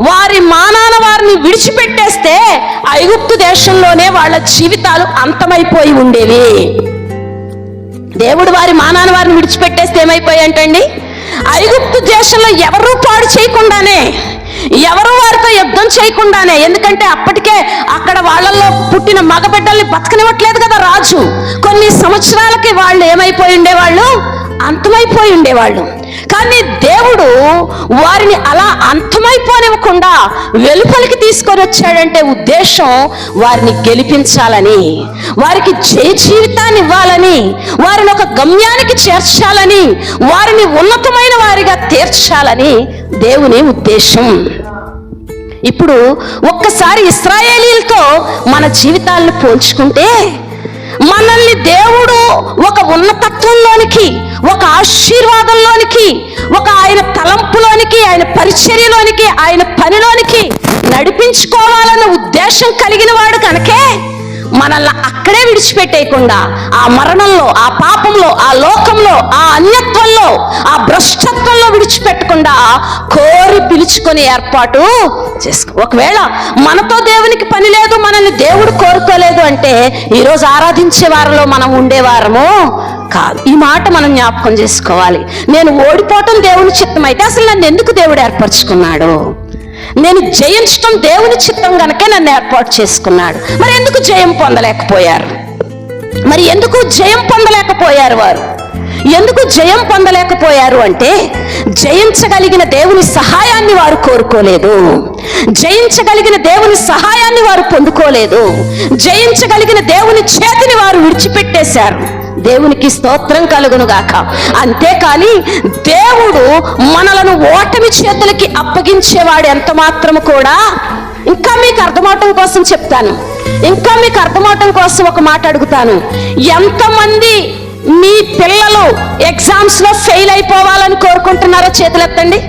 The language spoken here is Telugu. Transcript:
వారి మానాన వారిని విడిచిపెట్టేస్తే ఐగుప్తు దేశంలోనే వాళ్ళ జీవితాలు అంతమైపోయి ఉండేవి. దేవుడు వారి మానాన వారిని విడిచిపెట్టేస్తే ఏమైపోయాయంటండి, ఐగుప్తు దేశంలో ఎవరూ పాడు చేయకుండానే, ఎవరు వారితో యుద్ధం చేయకుండానే, ఎందుకంటే అప్పటికే అక్కడ వాళ్ళల్లో పుట్టిన మగబిడ్డల్ని బతకనివ్వట్లేదు కదా రాజు. కొన్ని సంవత్సరాలకి వాళ్ళు ఏమైపోయి ఉండేవాళ్ళు, అంతమైపోయి ఉండేవాళ్ళు. కానీ దేవుడు వారిని అలా అంతమైపోనివ్వకుండా వెలుపలికి తీసుకొని వచ్చాడంటే ఉద్దేశం వారిని గెలిపించాలని, వారికి జయ జీవితాన్ని ఇవ్వాలని, వారిని ఒక గమ్యానికి చేర్చాలని, వారిని ఉన్నతమైన వారిగా తీర్చాలని దేవుని ఉద్దేశం. ఇప్పుడు ఒక్కసారి ఇశ్రాయేలీలతో మన జీవితాలను పోల్చుకుంటే మనల్ని దేవుడు ఒక ఉన్నతత్వంలోనికి, ఒక ఆశీర్వాదంలోనికి, ఒక ఆయన తలంపులోనికి, ఆయన పరిచర్యలోనికి, ఆయన పనిలోనికి నడిపించుకోవాలన్న ఉద్దేశం కలిగిన వాడు కనుకే మనల్ని అక్కడే విడిచిపెట్టేయకుండా ఆ మరణంలో, ఆ పాపంలో, ఆ లోకంలో, ఆ అన్యత్వంలో, ఆ భ్రష్టత్వంలో విడిచిపెట్టకుండా కోరి పిలుచుకొని ఏర్పాటు చేసుకో. ఒకవేళ మనతో దేవునికి పని లేదు, మనల్ని దేవుడు కోరుకోలేదు అంటే ఈరోజు ఆరాధించే వారిలో మనం ఉండేవారము కాదు. ఈ మాట మనం జ్ఞాపకం చేసుకోవాలి. నేను ఓడిపోవటం దేవుని చిత్తం అయితే అసలు నన్ను ఎందుకు దేవుడు ఏర్పరచుకున్నాడు? నేను జయించడం దేవుని చిత్తం గనకే నన్ను ఏర్పాటు చేసుకున్నాడు. మరి ఎందుకు జయం పొందలేకపోయారు? మరి ఎందుకు జయం పొందలేకపోయారు వారు? ఎందుకు జయం పొందలేకపోయారు అంటే జయించగలిగిన దేవుని సహాయాన్ని వారు కోరుకోలేదు, జయించగలిగిన దేవుని సహాయాన్ని వారు పొందుకోలేదు, జయించగలిగిన దేవుని చేతిని వారు విడిచిపెట్టేశారు. దేవునికి స్తోత్రం కలుగును గాక. అంతేకాని దేవుడు మనలను ఓటమి చేతులకి అప్పగించేవాడు ఎంత మాత్రము కూడా. ఇంకా మీకు అర్థమవటం కోసం చెప్తాను, ఇంకా మీకు అర్థమవటం కోసం ఒక మాట అడుగుతాను. ఎంతమంది మీ పిల్లలు ఎగ్జామ్స్ లో ఫెయిల్ అయిపోవాలని కోరుకుంటున్నారో చేతులెత్తండి.